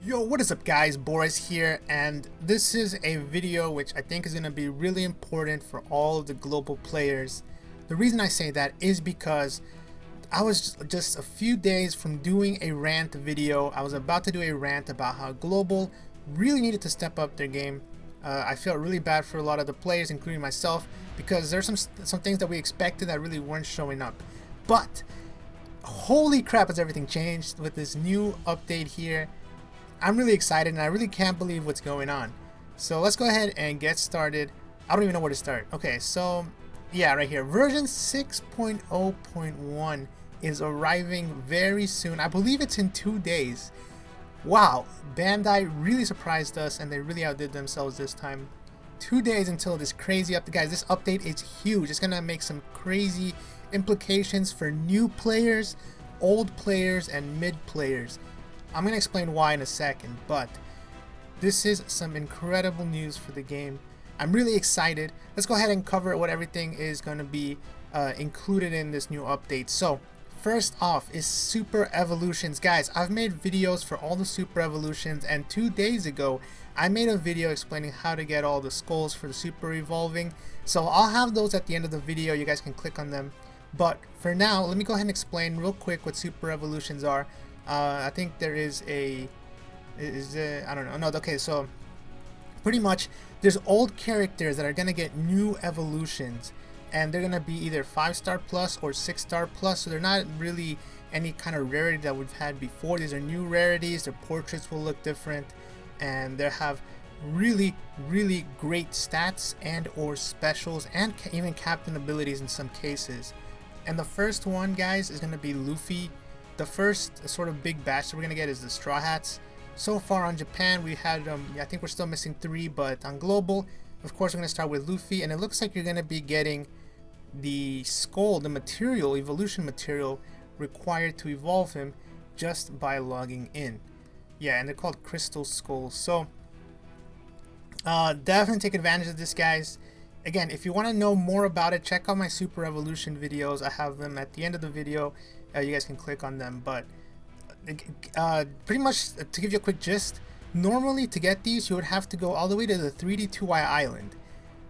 Yo, what is up guys, Boris here, and this is a video which I think is going to be really important for all of the global players. The reason I say that is because I was just a few days from doing a rant video. I was about to do a rant about how global really needed to step up their game. I felt really bad for a lot of the players, including myself, because there's some things that we expected that really weren't showing up. But holy crap, has everything changed with this new update here. I'm really excited and I really can't believe what's going on. So let's go ahead and get started. I don't even know where to start. Okay, so yeah, right here. Version 6.0.1 is arriving very soon. I believe it's in 2 days. Wow, Bandai really surprised us and they really outdid themselves this time. 2 days until this crazy update. Guys, this update is huge. It's gonna make some crazy implications for new players, old players, and mid players. I'm going to explain why in a second, but this is some incredible news for the game. I'm really excited. Let's go ahead and cover what everything is going to be included in this new update. So first off is super evolutions. Guys, I've made videos for all the super evolutions, and 2 days ago I made a video explaining how to get all the skulls for the super evolving. So I'll have those at the end of the video. You guys can click on them. But for now, let me go ahead and explain real quick what super evolutions are. I think there is I don't know. No, okay, so pretty much there's old characters that are gonna get new evolutions, and they're gonna be either 5-star plus or 6-star plus. So they're not really any kind of rarity that we've had before. These are new rarities. Their portraits will look different, and they have really great stats and or specials, and even captain abilities in some cases. And the first one, guys, is gonna be Luffy. The first sort of big batch that we're going to get is the Straw Hats. So far on Japan, we had, I think we're still missing 3, but on global, of course, we're going to start with Luffy. And it looks like you're going to be getting the skull, the material, evolution material required to evolve him just by logging in. Yeah, and they're called crystal skulls. So definitely take advantage of this, guys. Again, if you want to know more about it, check out my super evolution videos. I have them at the end of the video. You guys can click on them, but pretty much to give you a quick gist, normally to get these you would have to go all the way to the 3D2Y island,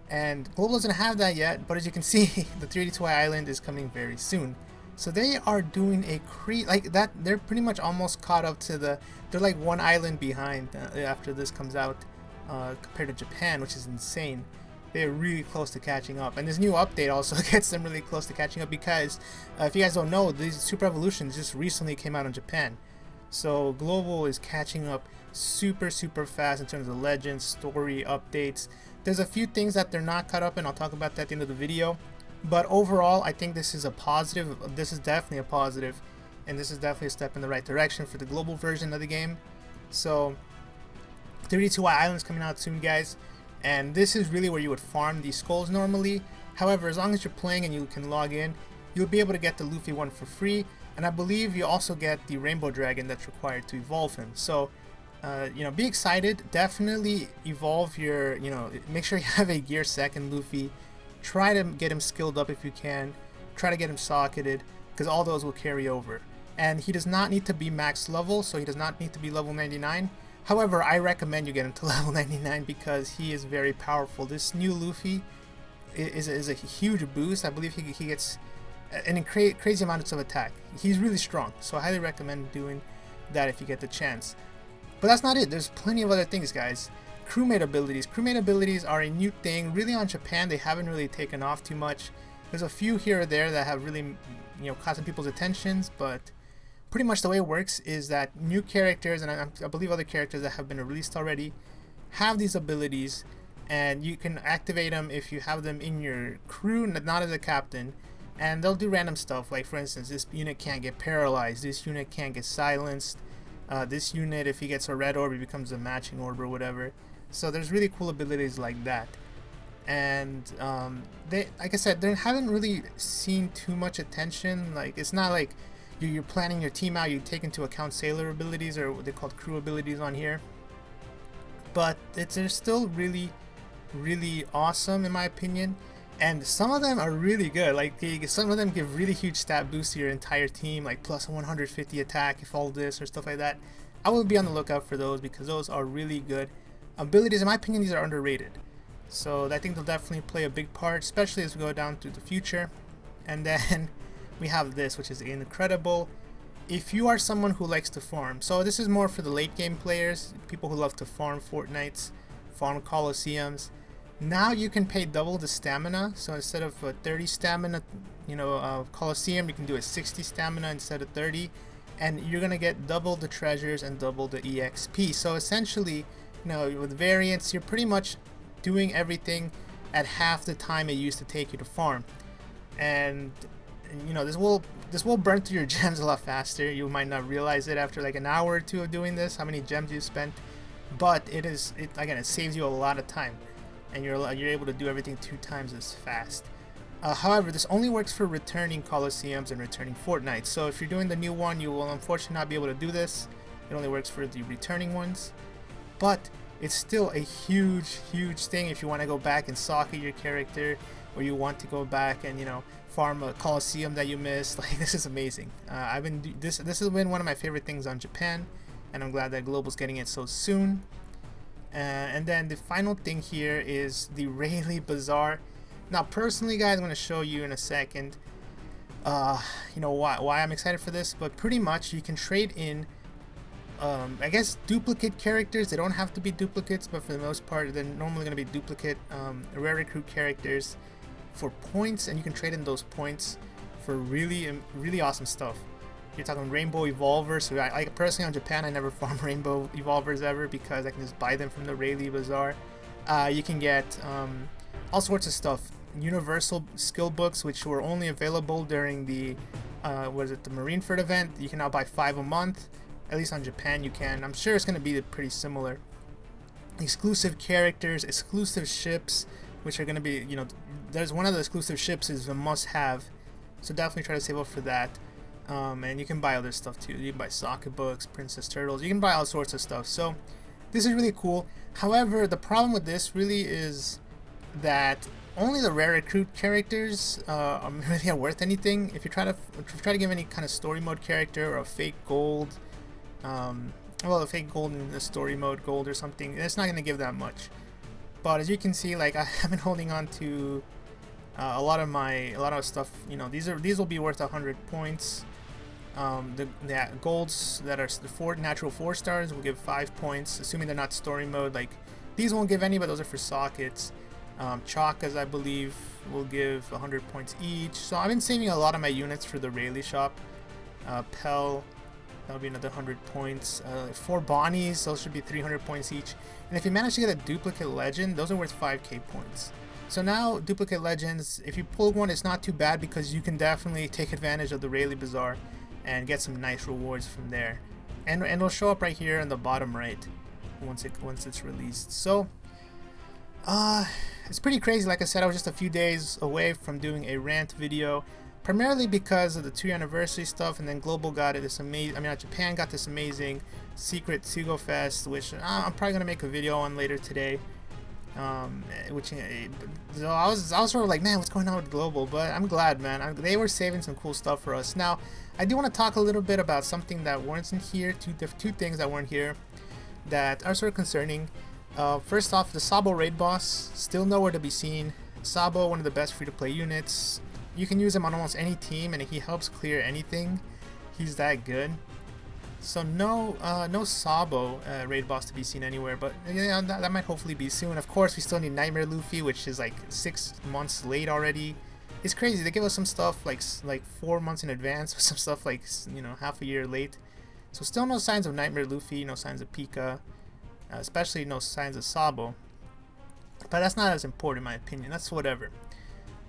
and Global doesn't have that yet, but as you can see the 3D2Y island is coming very soon. So they are doing a like that. They're pretty much almost caught up to they're like one island behind after this comes out, compared to Japan, which is insane. They're really close to catching up, and this new update also gets them really close to catching up because if you guys don't know, these super evolutions just recently came out in Japan. So global is catching up super fast in terms of legends, story updates. There's a few things that they're not caught up in. I'll talk about that at the end of the video, but overall I think this is a positive. This is definitely a positive, and this is definitely a step in the right direction for the global version of the game. So 32Y Island's coming out soon, guys. And this is really where you would farm these skulls normally. However, as long as you're playing and you can log in, you'll be able to get the Luffy one for free. And I believe you also get the Rainbow Dragon that's required to evolve him. So, you know, be excited. Definitely evolve your, you know, make sure you have a gear second Luffy. Try to get him skilled up if you can. Try to get him socketed, because all those will carry over. And he does not need to be max level, so he does not need to be level 99. However, I recommend you get him to level 99 because he is very powerful. This new Luffy is a huge boost. I believe he gets an crazy amount of attack. He's really strong, so I highly recommend doing that if you get the chance. But that's not it. There's plenty of other things, guys. Crewmate abilities. Crewmate abilities are a new thing. Really on Japan, they haven't really taken off too much. There's a few here or there that have really, you know, caught some people's attentions, but pretty much the way it works is that new characters, and I believe other characters that have been released already, have these abilities, and you can activate them if you have them in your crew, not as a captain, and they'll do random stuff. Like for instance, this unit can't get paralyzed, this unit can't get silenced, this unit, if he gets a red orb, he becomes a matching orb or whatever. So there's really cool abilities like that. And they, like I said, they haven't really seen too much attention. Like, it's not like you're planning your team out, you take into account sailor abilities, or what they call crew abilities on here, but they're still really awesome in my opinion, and some of them are really good. Like some of them give really huge stat boosts to your entire team, like plus 150 attack if all this or stuff like that. I will be on the lookout for those because those are really good abilities. In my opinion, these are underrated. So I think they'll definitely play a big part, especially as we go down to the future. And then we have this, which is incredible. If you are someone who likes to farm, so this is more for the late game players, people who love to farm Fortnites, farm Colosseums. Now you can pay double the stamina. So instead of 30 stamina, Colosseum, you can do a 60 stamina instead of 30, and you're gonna get double the treasures and double the EXP. So essentially, with variants, you're pretty much doing everything at half the time it used to take you to farm. And this will burn through your gems a lot faster. You might not realize it after like an hour or two of doing this, how many gems you spent, but it saves you a lot of time, and you're able to do everything 2 times as fast. However, this only works for returning Colosseums and returning Fortnites. So if you're doing the new one, you will unfortunately not be able to do this. It only works for the returning ones, but it's still a huge thing if you want to go back and socket your character, or you want to go back and farm a Colosseum that you missed. Like, this is amazing. This has been one of my favorite things on Japan, and I'm glad that Global's getting it so soon. And then the final thing here is the Rayleigh Bazaar. Now, personally, guys, I'm going to show you in a second why I'm excited for this, but pretty much you can trade in I guess duplicate characters. They don't have to be duplicates, but for the most part they're normally going to be duplicate rare recruit characters for points, and you can trade in those points for really awesome stuff. You're talking Rainbow Evolvers. So I personally, on Japan, I never farm Rainbow Evolvers ever because I can just buy them from the Rayleigh Bazaar. You can get all sorts of stuff. Universal skill books, which were only available during the the Marineford event. You can now buy 5 a month. At least on Japan you can. I'm sure it's going to be pretty similar. Exclusive characters, exclusive ships, which are going to be, there's one of the exclusive ships is a must-have. So definitely try to save up for that. And you can buy other stuff too. You can buy socket books, Princess Turtles. You can buy all sorts of stuff. So this is really cool. However, the problem with this really is that only the rare recruit characters are really worth anything. If you try to give any kind of story mode character or a fake gold, a fake gold in the story mode gold or something, it's not going to give that much. But as you can see, like, I've been holding on to a lot of stuff. These will be worth 100 points. The golds that are the natural 4 stars will give 5 points, assuming they're not story mode. Like, these won't give any, but those are for sockets. Chakas, I believe, will give 100 points each. So I've been saving a lot of my units for the Rayleigh shop. Pell, that'll be another 100 points. 4 Bonnies, those should be 300 points each. And if you manage to get a duplicate legend, those are worth 5k points. So now, duplicate legends, if you pull one, it's not too bad because you can definitely take advantage of the Rayleigh Bazaar and get some nice rewards from there. And it'll show up right here in the bottom right once it's released. So it's pretty crazy. Like I said, I was just a few days away from doing a rant video, primarily because of the 2-year anniversary stuff, and then Global got this amazing, Japan got this amazing secret Seagull Fest, which I'm probably gonna make a video on later today. So I was sort of like, man, what's going on with Global? But I'm glad, man. They were saving some cool stuff for us. Now, I do want to talk a little bit about something that weren't in here. Two things that weren't here that are sort of concerning. First off, the Sabo raid boss, still nowhere to be seen. Sabo, one of the best free-to-play units. You can use him on almost any team, and he helps clear anything. He's that good. So no Sabo raid boss to be seen anywhere, but that might hopefully be soon. Of course, we still need Nightmare Luffy, which is like 6 months late already. It's crazy. They give us some stuff like 4 months in advance, with some stuff like half a year late. So still no signs of Nightmare Luffy, no signs of Pika. Especially no signs of Sabo, but that's not as important in my opinion. That's whatever.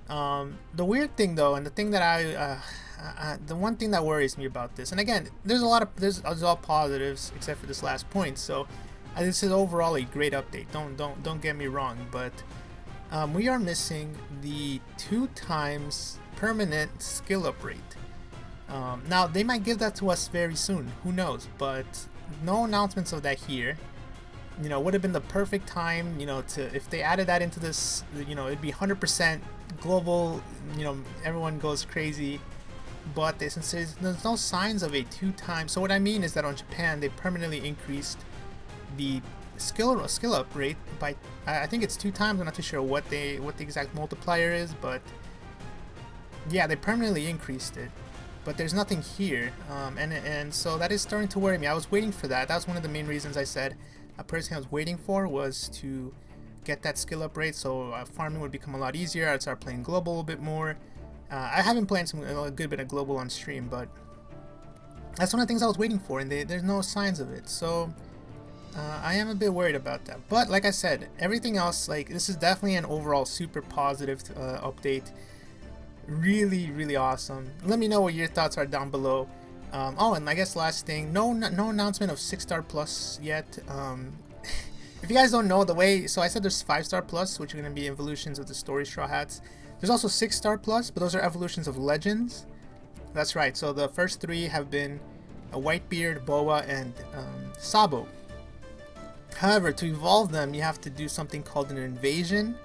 The weird thing though, and the thing that the one thing that worries me about this, and again, there's all positives except for this last point. So this is overall a great update. Don't get me wrong, but we are missing the 2 times permanent skill up rate. Now they might give that to us very soon. Who knows? But no announcements of that here. Would have been the perfect time, if they added that into this, it'd be 100% global, everyone goes crazy. but since there's no signs of a 2-time, so what I mean is that on Japan they permanently increased the skill up rate by, I think it's 2 times. I'm not too sure what the exact multiplier is, but yeah, they permanently increased it. But there's nothing here, and so that is starting to worry me. I was waiting for that. That was one of the main reasons I said personally I was waiting for, was to get that skill up rate, so farming would become a lot easier. I'd start playing global a bit more. I haven't played a good bit of global on stream, but that's one of the things I was waiting for, and there's no signs of it. So I am a bit worried about that. But like I said, everything else, like, this is definitely an overall super positive update. Really awesome. Let me know what your thoughts are down below. Oh, and I guess last thing, no announcement of 6-star plus yet. If you guys don't know, the way, so I said there's 5-star plus, which are going to be evolutions of the story Straw Hats. There's also 6-star plus, but those are evolutions of legends. That's right. So the first 3 have been a Whitebeard, Boa, and Sabo. However, to evolve them, you have to do something called an invasion,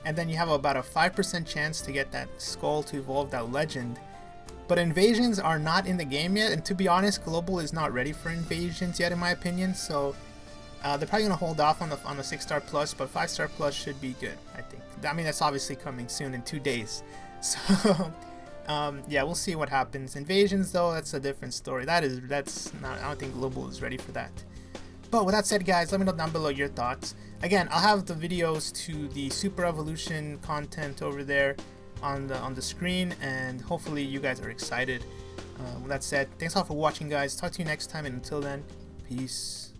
and then you have about a 5% chance to get that skull to evolve that legend. But invasions are not in the game yet, and to be honest, Global is not ready for invasions yet, in my opinion. So they're probably gonna hold off on the 6-star plus, but 5-star plus should be good, I think. I mean, that's obviously coming soon in 2 days. So yeah, we'll see what happens. Invasions, though, that's a different story. That's not. I don't think Global is ready for that. But with that said, guys, let me know down below your thoughts. Again, I'll have the videos to the Super Evolution content over there on the screen, and hopefully you guys are excited. With that said, thanks all for watching, guys. Talk to you next time, and until then, peace.